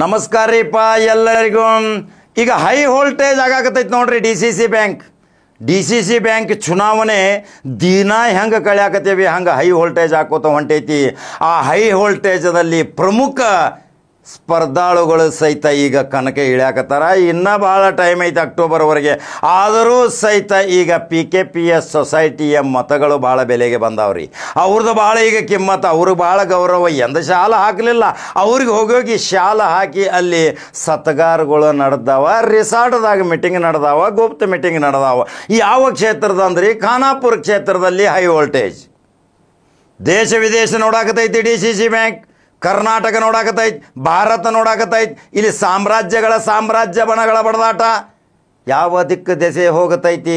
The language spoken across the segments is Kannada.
ನಮಸ್ಕಾರ ರೀಪ ಎಲ್ಲರಿಗೂ. ಈಗ ಹೈ ವೋಲ್ಟೇಜ್ ಆಗಾಕತ್ತೈತಿ ನೋಡ್ರಿ. ಡಿ ಸಿ ಸಿ ಬ್ಯಾಂಕ್ ಚುನಾವಣೆ ದಿನ ಹೆಂಗೆ ಕಳ್ಯಾಕತ್ತೇವಿ ಹಂಗೆ ಹೈ ವೋಲ್ಟೇಜ್ ಹಾಕೋತ ಹೊಂಟೈತಿ. ಆ ಹೈ ವೋಲ್ಟೇಜದಲ್ಲಿ ಪ್ರಮುಖ ಸ್ಪರ್ಧಾಳುಗಳು ಸಹಿತ ಈಗ ಕಣಕ್ಕೆ ಇಳ್ಯಾಕತ್ತಾರ. ಇನ್ನೂ ಭಾಳ ಟೈಮ್ ಐತೆ ಅಕ್ಟೋಬರ್ವರೆಗೆ. ಆದರೂ ಸಹಿತ ಈಗ PKPS ಸೊಸೈಟಿಯ ಮತಗಳು ಭಾಳ ಬೆಲೆಗೆ ಬಂದಾವ್ರಿ. ಅವ್ರದ್ದು ಭಾಳ ಈಗ ಕಿಮ್ಮತ್ತು, ಅವ್ರಿಗೆ ಭಾಳ ಗೌರವ. ಎಂದ ಶಾಲ ಹಾಕಲಿಲ್ಲ, ಅವ್ರಿಗೆ ಹೋಗೋಗಿ ಶಾಲ ಹಾಕಿ ಅಲ್ಲಿ ಸತ್ಕಾರಗಳು ನಡೆದಾವ, ರಿಸಾರ್ಟ್ದಾಗ ಮೀಟಿಂಗ್ ನಡೆದಾವ, ಗುಪ್ತ ಮೀಟಿಂಗ್ ನಡೆದಾವ. ಯಾವ ಕ್ಷೇತ್ರದಂದ್ರಿ? ಖಾನಾಪುರ ಕ್ಷೇತ್ರದಲ್ಲಿ ಹೈ ವೋಲ್ಟೇಜ್. ದೇಶ ವಿದೇಶ ನೋಡಾಕತೈತಿ DCC ಬ್ಯಾಂಕ್. ಕರ್ನಾಟಕ ನೋಡಾಕತೈತಿ, ಭಾರತ ನೋಡಾಕತೈತಿ. ಇಲ್ಲಿ ಸಾಮ್ರಾಜ್ಯ ಬಣಗಳ ಬಡದಾಟ ಯಾವ ದಿಕ್ಕು ದೆಸೆ ಹೋಗತೈತಿ.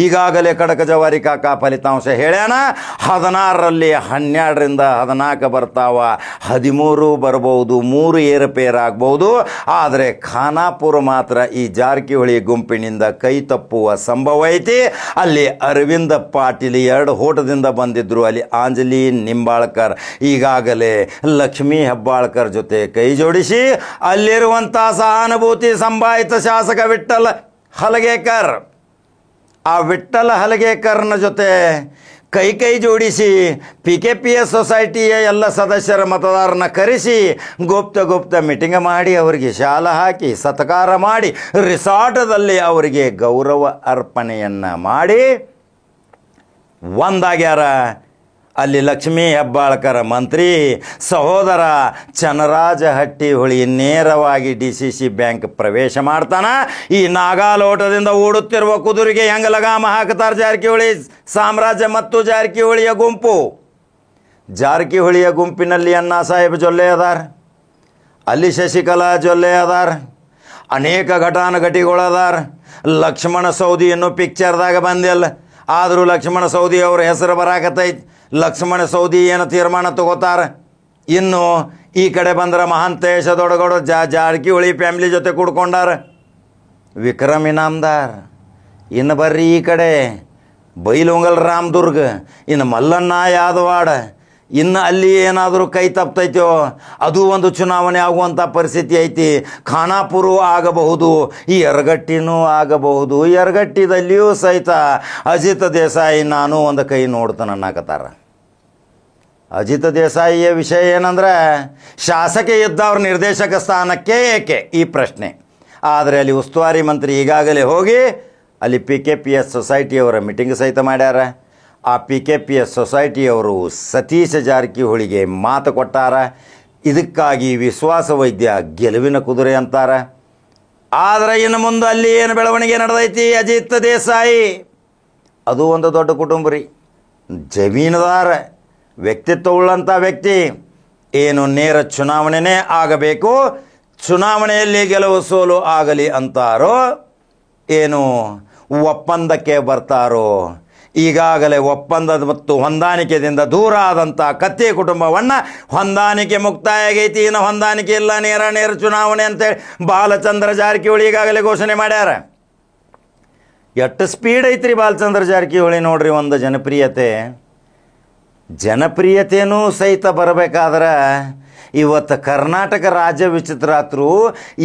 ಈಗಾಗಲೇ ಖಡಕ ಜವಾರಿ ಕಾಕ ಫಲಿತಾಂಶ ಹೇಳ್ಯಾನ. 16ರಲ್ಲಿ 12ರಿಂದ 14 ಬರ್ತಾವ, 13 ಬರ್ಬೋದು, 3 ಏರುಪೇರಾಗ್ಬೋದು. ಆದರೆ ಖಾನಾಪುರ ಮಾತ್ರ ಈ ಜಾರಕಿಹೊಳಿ ಗುಂಪಿನಿಂದ ಕೈ ತಪ್ಪುವ ಸಂಭವ ಐತಿ. ಅಲ್ಲಿ ಅರವಿಂದ ಪಾಟೀಲ್ 2 ಹೋಟದಿಂದ ಬಂದಿದ್ದರು. ಅಲ್ಲಿ ಅಂಜಲಿ ನಿಂಬಾಳ್ಕರ್ ಈಗಾಗಲೇ ಲಕ್ಷ್ಮೀ ಹೆಬ್ಬಾಳ್ಕರ್ ಜೊತೆ ಕೈ ಜೋಡಿಸಿ ಅಲ್ಲಿರುವಂಥ ಸಹಾನುಭೂತಿ ಸಂಭಾಯಿತ ಶಾಸಕ ವಿಠ್ಠಲ್ ಹಲಗೇಕರ್, ಆ ವಿಠ್ಠಲ ಹಲಗೇಕರ್ನ ಜೊತೆ ಕೈ ಜೋಡಿಸಿ PKPS ಸೊಸೈಟಿಯ ಎಲ್ಲ ಸದಸ್ಯರ ಮತದಾರನ ಕರೆಸಿ ಗುಪ್ತ ಮೀಟಿಂಗ್ ಮಾಡಿ ಅವರಿಗೆ ಶಾಲ ಹಾಕಿ ಸತ್ಕಾರ ಮಾಡಿ ರಿಸಾರ್ಟದಲ್ಲಿ ಅವರಿಗೆ ಗೌರವ ಅರ್ಪಣೆಯನ್ನು ಮಾಡಿ ಒಂದಾಗ್ಯಾರ. ಅಲ್ಲಿ ಲಕ್ಷ್ಮೀ ಹೆಬ್ಬಾಳ್ಕರ ಮಂತ್ರಿ ಸಹೋದರ ಚನ್ನರಾಜ ಹಟ್ಟಿಹೊಳಿ ನೇರವಾಗಿ DCC ಬ್ಯಾಂಕ್ ಪ್ರವೇಶ ಮಾಡ್ತಾನೆ. ಈ ನಾಗಾಲೋಟದಿಂದ ಓಡುತ್ತಿರುವ ಕುದುರೆಗೆ ಹೆಂಗೆ ಲಗಾಮ ಹಾಕ್ತಾರೆ ಜಾರಕಿಹೊಳಿ ಸಾಮ್ರಾಜ್ಯ ಮತ್ತು ಜಾರಕಿಹೊಳಿಯ ಗುಂಪು. ಜಾರಕಿಹೊಳಿಯ ಗುಂಪಿನಲ್ಲಿ ಅಣ್ಣಾ ಸಾಹೇಬ್ ಜೊಲ್ಲೆ ಅದಾರ, ಅಲ್ಲಿ ಶಶಿಕಲಾ ಜೊಲ್ಲೆ ಅದಾರ, ಅನೇಕ ಘಟಾನುಘಟಿಗಳದಾರ. ಲಕ್ಷ್ಮಣ ಸವದಿ ಅನ್ನೋ ಪಿಕ್ಚರ್ದಾಗ ಬಂದಿಲ್ಲ, ಆದರೂ ಲಕ್ಷ್ಮಣ ಸವದಿ ಅವ್ರ ಹೆಸರು ಬರಾಕತ್ತೈತಿ. ಲಕ್ಷ್ಮಣ ಸವದಿ ಏನು ತೀರ್ಮಾನ ತಗೋತಾರ. ಇನ್ನು ಈ ಕಡೆ ಬಂದ್ರೆ ಮಹಾಂತೇಶ ದೊಡ್ಡಗೌಡ ಜಾರಕಿಹೊಳಿ ಫ್ಯಾಮಿಲಿ ಜೊತೆ ಕೂಡ್ಕೊಂಡಾರ. ವಿಕ್ರಮ್ ಇನಾಮ್ದಾರ್. ಇನ್ನು ಬರ್ರಿ ಈ ಕಡೆ ಬೈಲೊಂಗಲ್ ರಾಮದುರ್ಗ, ಇನ್ನು ಮಲ್ಲಣ್ಣ ಯಾದವಾಡ. ಇನ್ನು ಅಲ್ಲಿ ಏನಾದರೂ ಕೈ ತಪ್ತೈತೋ ಅದು ಒಂದು ಚುನಾವಣೆ ಆಗುವಂಥ ಪರಿಸ್ಥಿತಿ ಐತಿ. ಖಾನಾಪುರ ಆಗಬಹುದು, ಈ ಯರಗಟ್ಟಿನೂ ಆಗಬಹುದು. ಯರಗಟ್ಟಿದಲ್ಲಿಯೂ ಸಹಿತ ಅಜಿತ್ ದೇಸಾಯಿ ನಾನು ಒಂದು ಕೈ ನೋಡ್ತಾನೆ ಅನ್ನಕತ್ತಾರ. ಅಜಿತ್ ದೇಸಾಯಿಯ ವಿಷಯ ಏನಂದ್ರೆ ಶಾಸಕ ಇದ್ದವ್ರ ನಿರ್ದೇಶಕ ಸ್ಥಾನಕ್ಕೆ ಏಕೆ ಈ ಪ್ರಶ್ನೆ. ಆದರೆ ಅಲ್ಲಿ ಉಸ್ತುವಾರಿ ಮಂತ್ರಿ ಈಗಾಗಲೇ ಹೋಗಿ ಅಲ್ಲಿ PKPS ಸೊಸೈಟಿಯವರ ಮೀಟಿಂಗ್ ಸಹಿತ ಮಾಡ್ಯಾರ. ಆ PKPS ಸೊಸೈಟಿಯವರು ಸತೀಶ ಜಾರಕಿಹೊಳಿಗೆ ಮಾತು ಕೊಟ್ಟಾರ. ಇದಕ್ಕಾಗಿ ವಿಶ್ವಾಸ ವೈದ್ಯ ಗೆಲುವಿನ ಕುದುರೆ ಅಂತಾರ. ಆದರೆ ಇನ್ನು ಮುಂದೆ ಅಲ್ಲಿ ಏನು ಬೆಳವಣಿಗೆ ನಡೆದೈತಿ? ಅಜಿತ್ ದೇಸಾಯಿ ಅದು ಒಂದು ದೊಡ್ಡ ಕುಟುಂಬ ರೀ, ಜಮೀನುದಾರ, ವ್ಯಕ್ತಿತ್ವವುಳ್ಳಂಥ ವ್ಯಕ್ತಿ. ಏನು ನೇರ ಚುನಾವಣೆನೇ ಆಗಬೇಕು, ಚುನಾವಣೆಯಲ್ಲಿ ಗೆಲುವು ಸೋಲು ಆಗಲಿ ಅಂತಾರೋ ಏನು ಒಪ್ಪಂದಕ್ಕೆ ಬರ್ತಾರೋ. ಈಗಾಗಲೇ ಒಪ್ಪಂದದ ಮತ್ತು ಹೊಂದಾಣಿಕೆಯಿಂದ ದೂರ ಆದಂಥ ಕತ್ತಿ ಕುಟುಂಬವನ್ನು ಹೊಂದಾಣಿಕೆ ಮುಕ್ತಾಯ ಆಗೈತಿ. ಇನ್ನು ಹೊಂದಾಣಿಕೆ ಇಲ್ಲ, ನೇರ ಚುನಾವಣೆ ಅಂತೇಳಿ ಬಾಲಚಂದ್ರ ಜಾರಕಿಹೊಳಿ ಈಗಾಗಲೇ ಘೋಷಣೆ ಮಾಡ್ಯಾರ. ಎಷ್ಟು ಸ್ಪೀಡ್ ಐತ್ರಿ ಬಾಲಚಂದ್ರ ಜಾರಕಿಹೊಳಿ ನೋಡ್ರಿ. ಒಂದು ಜನಪ್ರಿಯತೆಯೂ ಸಹಿತ ಬರಬೇಕಾದ್ರೆ ಇವತ್ತು ಕರ್ನಾಟಕ ರಾಜ್ಯ ವಿಚಿತ್ರ ಆತ್ರು.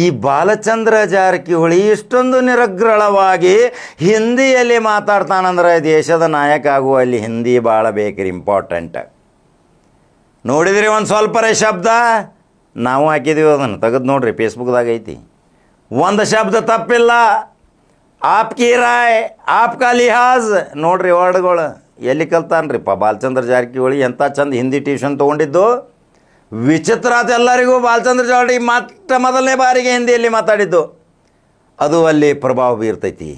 ಈ ಬಾಲಚಂದ್ರ ಜಾರಕಿಹೊಳಿ ಇಷ್ಟೊಂದು ನಿರಗ್ರಳವಾಗಿ ಹಿಂದಿಯಲ್ಲಿ ಮಾತಾಡ್ತಾನಂದ್ರೆ ದೇಶದ ನಾಯಕ ಆಗುವಲ್ಲಿ ಹಿಂದಿ ಭಾಳ ಬೇಕ್ರಿ, ಇಂಪಾರ್ಟೆಂಟ್. ನೋಡಿದ್ರಿ ಒಂದು ಸ್ವಲ್ಪರೇ ಶಬ್ದ ನಾವು ಹಾಕಿದ್ದೀವಿ, ಅದನ್ನು ತೆಗೆದು ನೋಡ್ರಿ, ಫೇಸ್ಬುಕ್ದಾಗ ಐತಿ. ಒಂದು ಶಬ್ದ ತಪ್ಪಿಲ್ಲ. ಆಪ್ಕಿ ರಾಯ್, ಆಪ್ಕಾ ಲಿಹಾಜ್ ನೋಡ್ರಿ ವರ್ಡ್ಗಳು. ಎಲ್ಲಿ ಕಲ್ತಾನ್ರಿಪ್ಪ ಬಾಲಚಂದ್ರ ಜಾರಕಿಹೊಳಿ? ಎಂಥ ಚಂದ ಹಿಂದಿ ಟ್ಯೂಷನ್ ತೊಗೊಂಡಿದ್ದು. ವಿಚಿತ್ರ ಆತ ಎಲ್ಲರಿಗೂ. ಬಾಲಚಂದ್ರ ಜಾರಕಿಹೊಳಿ ಮೊದಲನೇ ಬಾರಿಗೆ ಹಿಂದಿಯಲ್ಲಿ ಮಾತಾಡಿದ್ದು. ಅದು ಅಲ್ಲಿ ಪ್ರಭಾವ ಬೀರ್ತೈತಿ.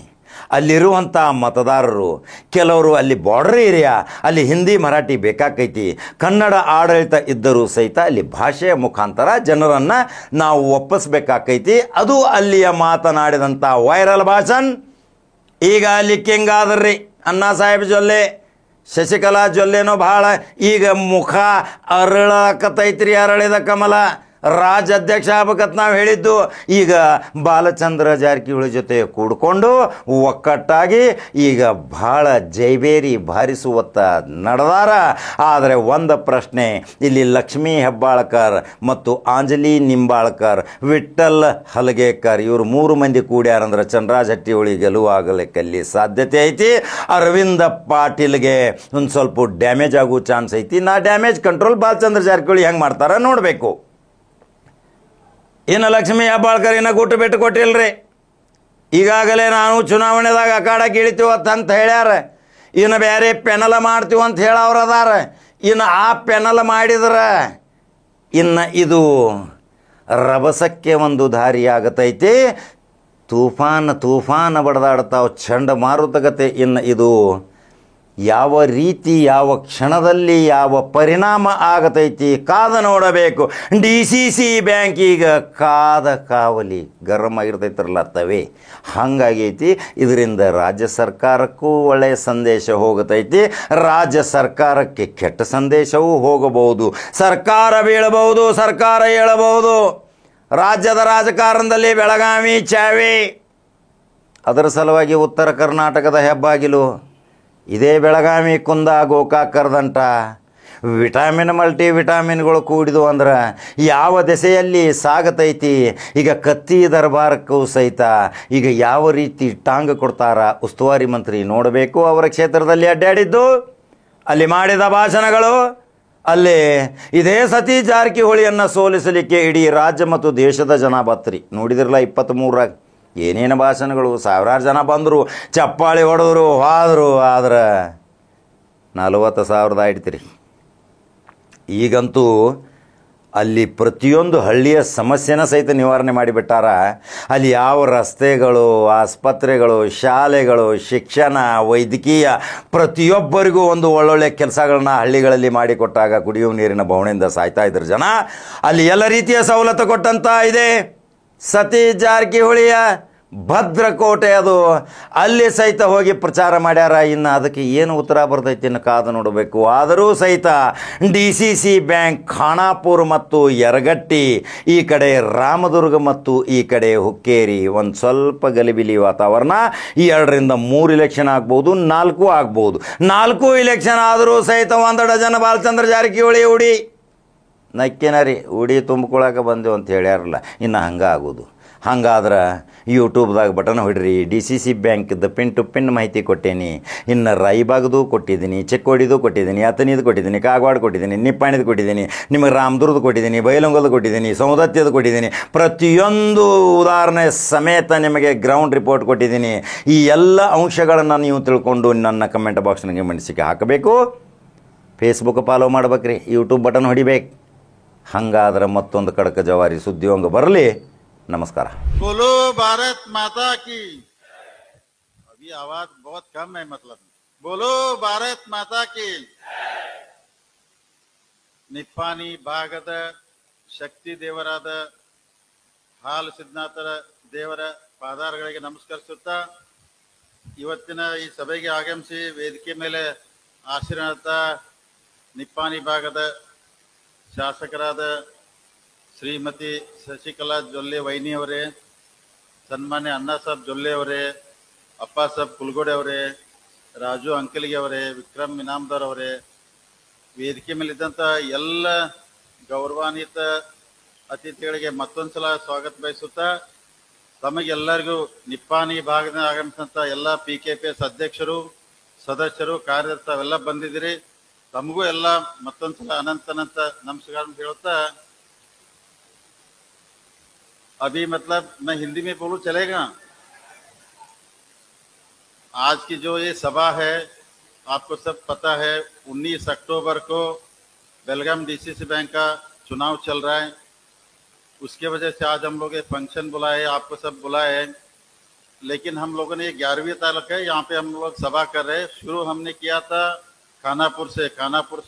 ಅಲ್ಲಿರುವಂಥ ಮತದಾರರು ಕೆಲವರು ಅಲ್ಲಿ ಬಾರ್ಡರ್ ಏರಿಯಾ, ಅಲ್ಲಿ ಹಿಂದಿ ಮರಾಠಿ ಬೇಕಾಕೈತಿ. ಕನ್ನಡ ಆಡಳಿತ ಇದ್ದರೂ ಸಹಿತ ಅಲ್ಲಿ ಭಾಷೆಯ ಮುಖಾಂತರ ಜನರನ್ನು ನಾವು ಒಪ್ಪಿಸ್ಬೇಕಾಕೈತಿ. ಅದು ಅಲ್ಲಿಯ ಮಾತನಾಡಿದಂಥ ವೈರಲ್ ಭಾಷಣ ಈಗ ಅಲ್ಲಿ ಕಿಂಗ್ ಆದ್ರಿ. ಅಣ್ಣಾ ಸಾಹೇಬ್ ಜೊಲ್ಲೆ, ಶಶಿಕಲಾ ಜೊಲ್ಲೆನೋ ಭಾಳ ಈಗ ಮುಖ ಅರಳಕತೈತ್ರಿ, ಅರಳಿದ ಕಮಲ. ರಾಜ್ಯಾಧ್ಯಕ್ಷ ಆಗ್ಬೇಕಂತ ನಾವು ಹೇಳಿದ್ದು. ಈಗ ಬಾಲಚಂದ್ರ ಜಾರಕಿಹೊಳಿ ಜೊತೆ ಕೂಡಿಕೊಂಡು ಒಕ್ಕಟ್ಟಾಗಿ ಈಗ ಭಾಳ ಜೈಬೇರಿ ಬಾರಿಸುವತ್ತ ನಡೆದಾರ. ಆದರೆ ಒಂದು ಪ್ರಶ್ನೆ, ಇಲ್ಲಿ ಲಕ್ಷ್ಮೀ ಹೆಬ್ಬಾಳ್ಕರ್ ಮತ್ತು ಅಂಜಲಿ ನಿಂಬಾಳ್ಕರ್, ವಿಠ್ಠಲ್ ಹಲಗೇಕರ್ ಇವರು 3 ಮಂದಿ ಕೂಡ್ಯಾರಂದ್ರೆ ಚನ್ನರಾಜ ಹಟ್ಟಿಹೊಳಿ ಗೆಲುವಾಗಲಿಕ್ಕಲ್ಲಿ ಸಾಧ್ಯತೆ ಐತಿ. ಅರವಿಂದ ಪಾಟೀಲ್ಗೆ ಒಂದು ಸ್ವಲ್ಪ ಡ್ಯಾಮೇಜ್ ಆಗೋ ಚಾನ್ಸ್ ಐತಿ. ನಾ ಡ್ಯಾಮೇಜ್ ಕಂಟ್ರೋಲ್ ಬಾಲಚಂದ್ರ ಜಾರಕಿಹೊಳಿ ಹೆಂಗೆ ಮಾಡ್ತಾರ ನೋಡಬೇಕು. ಇನ್ನು ಲಕ್ಷ್ಮೀ ಹೆಬ್ಬಾಳ್ಕರ್ ಇನ್ನು ಗುಟ್ಟು ಬಿಟ್ಟು ಕೊಟ್ಟಿಲ್ರಿ. ಈಗಾಗಲೇ ನಾವು ಚುನಾವಣೆದಾಗ ಅಖಾಡಕ್ಕೆ ಇಳಿತೀವತ್ತ ಹೇಳ್ಯಾರ. ಇನ್ನು ಬೇರೆ ಪೆನಲ್ ಮಾಡ್ತೀವಂತ ಹೇಳವ್ರು ಅದಾರ. ಇನ್ನು ಆ ಪೆನಲ್ ಮಾಡಿದ್ರೆ ಇನ್ನು ಇದು ರಭಸಕ್ಕೆ ಒಂದು ದಾರಿ ಆಗತೈತಿ. ತೂಫಾನ ಬಡದಾಡ್ತಾವ ಚಂಡಮಾರುತಗತೆ. ಇನ್ನು ಇದು ಯಾವ ರೀತಿ ಯಾವ ಕ್ಷಣದಲ್ಲಿ ಯಾವ ಪರಿಣಾಮ ಆಗತೈತಿ ಕಾದ ನೋಡಬೇಕು. DCC ಬ್ಯಾಂಕ್ ಈಗ ಕಾದ ಕಾವಲಿ ಗರಂ ಆಗಿರ್ತೈತ್ರಲ್ಲ ತವೆ ಹಂಗಾಗೈತಿ. ಇದರಿಂದ ರಾಜ್ಯ ಸರ್ಕಾರಕ್ಕೂ ಒಳ್ಳೆಯ ಸಂದೇಶ ಹೋಗತೈತಿ, ರಾಜ್ಯ ಸರ್ಕಾರಕ್ಕೆ ಕೆಟ್ಟ ಸಂದೇಶವೂ ಹೋಗಬಹುದು. ಸರ್ಕಾರ ಬೀಳಬಹುದು, ಸರ್ಕಾರ ಏಳಬಹುದು. ರಾಜ್ಯದ ರಾಜಕಾರಣದಲ್ಲಿ ಬೆಳಗಾವಿ ಚಾವಿ. ಅದರ ಸಲುವಾಗಿ ಉತ್ತರ ಕರ್ನಾಟಕದ ಹೆಬ್ಬಾಗಿಲು ಇದೇ ಬೆಳಗಾವಿ ಕುಂದ ಗೋಕಾಕ್ ಕರ್ದಂಟ ಮಲ್ಟಿ ವಿಟಾಮಿನ್ಗಳು ಕೂಡಿದು ಅಂದ್ರೆ ಯಾವ ದೆಸೆಯಲ್ಲಿ ಸಾಗತೈತಿ. ಈಗ ಕತ್ತಿ ದರ್ಬಾರಕ್ಕೂ ಸಹಿತ ಈಗ ಯಾವ ರೀತಿ ಟಾಂಗ್ ಕೊಡ್ತಾರ ಉಸ್ತುವಾರಿ ಮಂತ್ರಿ ನೋಡಬೇಕು. ಅವರ ಕ್ಷೇತ್ರದಲ್ಲಿ ಅಡ್ಡಾಡಿದ್ದು, ಅಲ್ಲಿ ಮಾಡಿದ ಭಾಷಣಗಳು, ಅಲ್ಲಿ ಇದೇ ಸತೀಶ್ ಜಾರಕಿಹೊಳಿಯನ್ನು ಸೋಲಿಸಲಿಕ್ಕೆ ಇಡೀ ರಾಜ್ಯ ಮತ್ತು ದೇಶದ ಜನ ಬತ್ರಿ ನೋಡಿದಿರಲ್ಲ. 23ರಾಗ ಏನೇನು ಭಾಷಣಗಳು, ಸಾವಿರಾರು ಜನ ಬಂದರು, ಚಪ್ಪಾಳಿ ಹೊಡೆದ್ರು, ಹೋದರು. ಆದ್ರೆ 40,000 ಇಡ್ತೀರಿ. ಈಗಂತೂ ಅಲ್ಲಿ ಪ್ರತಿಯೊಂದು ಹಳ್ಳಿಯ ಸಮಸ್ಯೆನ ಸಹಿತ ನಿವಾರಣೆ ಮಾಡಿಬಿಟ್ಟಾರ. ಅಲ್ಲಿ ಯಾವ ರಸ್ತೆಗಳು, ಆಸ್ಪತ್ರೆಗಳು, ಶಾಲೆಗಳು, ಶಿಕ್ಷಣ, ವೈದ್ಯಕೀಯ ಪ್ರತಿಯೊಬ್ಬರಿಗೂ ಒಂದು ಒಳ್ಳೊಳ್ಳೆ ಕೆಲಸಗಳನ್ನ ಹಳ್ಳಿಗಳಲ್ಲಿ ಮಾಡಿಕೊಟ್ಟಾಗ ಕುಡಿಯುವ ನೀರಿನ ಬವಣೆಯಿಂದ ಸಾಯ್ತಾ ಇದ್ರು ಜನ. ಅಲ್ಲಿ ಎಲ್ಲ ರೀತಿಯ ಸವಲತ್ತು ಕೊಟ್ಟಂತ ಇದೆ. ಸತೀಶ್ ಜಾರಕಿಹೊಳಿಯ ಭದ್ರಕೋಟೆ ಅದು, ಅಲ್ಲಿ ಸಹಿತ ಹೋಗಿ ಪ್ರಚಾರ ಮಾಡ್ಯಾರ. ಇನ್ನು ಅದಕ್ಕೆ ಏನು ಉತ್ತರ ಬರ್ತೈತಿ ಇನ್ನು ಕಾದು ನೋಡಬೇಕು. ಆದರೂ ಸಹಿತ DCC ಬ್ಯಾಂಕ್ ಖಾನಾಪುರ ಮತ್ತು ಯರಗಟ್ಟಿ, ಈ ಕಡೆ ರಾಮದುರ್ಗ ಮತ್ತು ಈ ಕಡೆ ಹುಕ್ಕೇರಿ ಒಂದು ಸ್ವಲ್ಪ ಗಲಿಬಿಲಿ ವಾತಾವರಣ. ಈ 2-3 ಇಲೆಕ್ಷನ್ ಆಗ್ಬೋದು, 4 ಆಗ್ಬೋದು. 4 ಇಲೆಕ್ಷನ್ ಆದರೂ ಸಹಿತ 1 ಡಜನ್ ಬಾಲಚಂದ್ರ ಜಾರಕಿಹೊಳಿ ಉಡಿ ನಕ್ಕಿನ ರೀ ಉಡಿ ತುಂಬಿಕೊಳಕ್ಕೆ ಬಂದೆವು ಅಂತ ಹೇಳ್ಯಾರಲ್ಲ. ಇನ್ನು ಹಂಗೆ ಆಗೋದು. ಹಂಗಾದ್ರೆ ಯೂಟ್ಯೂಬ್ದಾಗ ಬಟನ್ ಹೊಡ್ರಿ. DCC ಬ್ಯಾಂಕ್ದು ಪಿನ್ ಟು ಪಿನ್ ಮಾಹಿತಿ ಕೊಟ್ಟೇನಿ. ಇನ್ನು ರಾಯಬಾಗ್ದು ಕೊಟ್ಟಿದ್ದೀನಿ, ಚಿಕ್ಕೋಡಿದು ಕೊಟ್ಟಿದ್ದೀನಿ, ಅತನಿದು ಕೊಟ್ಟಿದ್ದೀನಿ, ಕಾಗವಾಡ ಕೊಟ್ಟಿದ್ದೀನಿ, ನಿಪ್ಪಾಣಿದು ಕೊಟ್ಟಿದ್ದೀನಿ, ನಿಮಗೆ ರಾಮದುರ್ಗದು ಕೊಟ್ಟಿದ್ದೀನಿ, ಬೈಲಂಗಲ್ದು ಕೊಟ್ಟಿದ್ದೀನಿ, ಸೌದತ್ತಿಯದು ಕೊಟ್ಟಿದ್ದೀನಿ. ಪ್ರತಿಯೊಂದು ಉದಾಹರಣೆ ಸಮೇತ ನಿಮಗೆ ಗ್ರೌಂಡ್ ರಿಪೋರ್ಟ್ ಕೊಟ್ಟಿದ್ದೀನಿ. ಈ ಎಲ್ಲ ಅಂಶಗಳನ್ನು ನೀವು ತಿಳ್ಕೊಂಡು ನನ್ನ ಕಮೆಂಟ್ ಬಾಕ್ಸ್ನಾಗೆ ಮನಸ್ಸಿಗೆ ಹಾಕಬೇಕು. ಫೇಸ್ಬುಕ್ ಫಾಲೋ ಮಾಡ್ಬೇಕ್ರಿ, ಯೂಟ್ಯೂಬ್ ಬಟನ್ ಹೊಡಿಬೇಕು. ಹಂಗಾದ್ರೆ ಮತ್ತೊಂದು ಕಡಕ ಜವಾರಿ ಸುದ್ದಿಯೊಂಗ ಬರಲಿ. नमस्कार। बोलो भारत माता की। अभी आवाज बहुत कम है, मतलब बोलो भारत माता की। ನಿಪ್ಪಾಣಿ ಭಾಗದ ಶಕ್ತಿ ದೇವರಾದ ಹಾಲು ಸಿದ್ಧನಾಥರ ದೇವರ ಪಾದಾರಗಳಿಗೆ ನಮಸ್ಕರಿಸುತ್ತಾ ಇವತ್ತಿನ ಈ ಸಭೆಗೆ ಆಗಮಿಸಿ ವೇದಿಕೆ ಮೇಲೆ ಆಶೀರ್ವಾದ ನಿಪ್ಪಾಣಿ ಭಾಗದ ಶಾಸಕರಾದ ಶ್ರೀಮತಿ ಶಶಿಕಲಾ ಜೊಲ್ಲೆ ವೈನಿ ಅವರೇ, ಸನ್ಮಾನ್ಯ ಅಣ್ಣಾ ಸಾಹೇಬ್ ಜೊಲ್ಲೆ ಅವರೇ, ಅಪ್ಪ ಸಾಹೇಬ್ ಕುಲಗೋಡೆ ಅವರೇ, ರಾಜು ಅಂಕಲಿಗೆ ಅವರೇ, ವಿಕ್ರಮ್ ಇನಾಮದಾರ್ ಅವರೇ, ವೇದಿಕೆ ಮೇಲಿದ್ದಂಥ ಎಲ್ಲ ಗೌರವಾನ್ವಿತ ಅತಿಥಿಗಳಿಗೆ ಮತ್ತೊಂದ್ಸಲ ಸ್ವಾಗತ ಬಯಸುತ್ತಾ ತಮಗೆಲ್ಲರಿಗೂ ನಿಪ್ಪಾಣಿ ಭಾಗದ ಆಗಮಿಸಿದಂಥ ಎಲ್ಲ PKPS ಅಧ್ಯಕ್ಷರು, ಸದಸ್ಯರು, ಕಾರ್ಯದರ್ಶಿ ಅವೆಲ್ಲ ಬಂದಿದ್ದೀರಿ. ತಮಗೂ ಎಲ್ಲ ಮತ್ತೊಂದ್ಸಲ ಅನಂತ ನಮಸ್ಕಾರ ಹೇಳುತ್ತಾ अभी मतलब मैं हिंदी में बोलूं चलेगा? आज की जो ये सभा है आपको सब पता है 19 अक्टूबर को बेलगाम DCC बैंक का चुनाव चल रहा है। उसके वजह से आज हम लोग ये फंक्शन बुलाए, आपको सब बुलाए। लेकिन हम लोगों ने 11वीं तारीख है यहाँ पे हम लोग सभा कर रहे हैं। शुरू हमने किया था खानापुर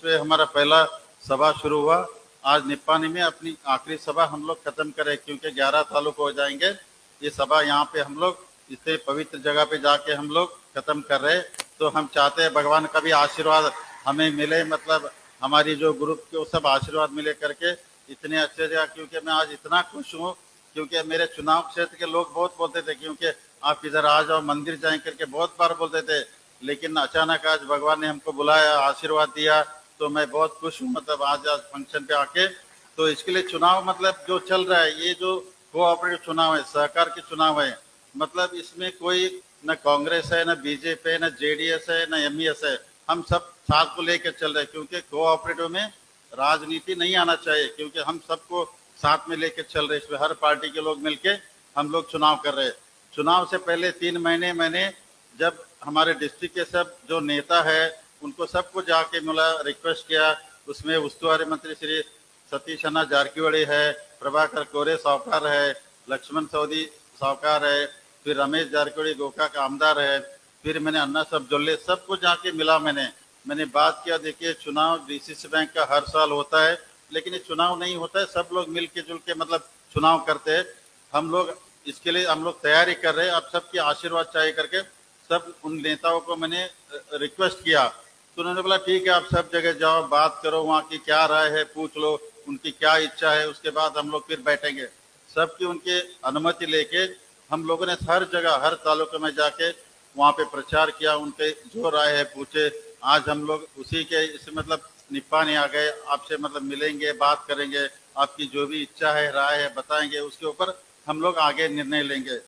से हमारा पहला सभा शुरू हुआ। आज निप्पाणी में अपनी आखिरी सभा हम लोग खत्म करें क्योंकि 11 तालुक हो जाएंगे। ये सभा यहाँ पे हम लोग इतने पवित्र जगह पे जाके हम लोग खत्म कर रहे। तो हम चाहते हैं भगवान का भी आशीर्वाद हमें मिले, मतलब हमारी जो ग्रुप के वो सब आशीर्वाद मिले करके इतने अच्छे जगह, क्योंकि मैं आज इतना खुश हूँ क्योंकि मेरे चुनाव क्षेत्र के लोग बहुत बोलते थे क्योंकि आप इधर आ जाओ, मंदिर जाएं करके बहुत बार बोलते थे, लेकिन अचानक आज भगवान ने हमको बुलाया, आशीर्वाद दिया, तो मैं बहुत खुश हूँ। मतलब आज फंक्शन पे आके, तो इसके लिए चुनाव मतलब जो चल रहा है, ये जो कोऑपरेटिव चुनाव है, सहकार के चुनाव है, मतलब इसमें कोई न कांग्रेस है, न बीजेपी है, न जेडीएस है, न एमईएस है, हम सब साथ को लेकर चल रहे हैं क्योंकि कोऑपरेटिव में राजनीति नहीं आना चाहिए, क्योंकि हम सबको साथ में लेकर चल रहे हैं। इसमें हर पार्टी के लोग मिलके हम लोग चुनाव कर रहे हैं। चुनाव से पहले 3 महीने मैंने जब हमारे डिस्ट्रिक्ट के सब जो नेता है उनको सबको जाके मिला, रिक्वेस्ट किया, उसमें उस्तुवारी मंत्री श्री सतीश अन्ना जारकिहोली है, प्रभाकर कोरे साहूकार है, लक्ष्मण सऊदी साहूकार है, फिर रमेश जारकिहोली गोका का आमदार है, फिर मैंने अन्ना सब जोल्ले सबको जाके मिला, मैंने बात किया। देखिए चुनाव डीसीसी बैंक का हर साल होता है, लेकिन ये चुनाव नहीं होता है, सब लोग मिल के जुल के मतलब चुनाव करते हैं। हम लोग इसके लिए हम लोग तैयारी कर रहे हैं, अब सबकी आशीर्वाद चाहिए करके सब उन नेताओं को मैंने रिक्वेस्ट किया, तो उन्होंने बोला ठीक है आप सब जगह जाओ, बात करो, वहाँ की क्या राय है पूछ लो, उनकी क्या इच्छा है, उसके बाद हम लोग फिर बैठेंगे। सबकी उनके अनुमति लेके हम लोगों ने हर जगह हर तालुके में जाके वहाँ पे प्रचार किया, उनके जो राय है पूछे। आज हम लोग उसी के इस मतलब निपाने आ गए, आपसे मतलब मिलेंगे, बात करेंगे, आपकी जो भी इच्छा है राय है बताएंगे, उसके ऊपर हम लोग आगे निर्णय लेंगे।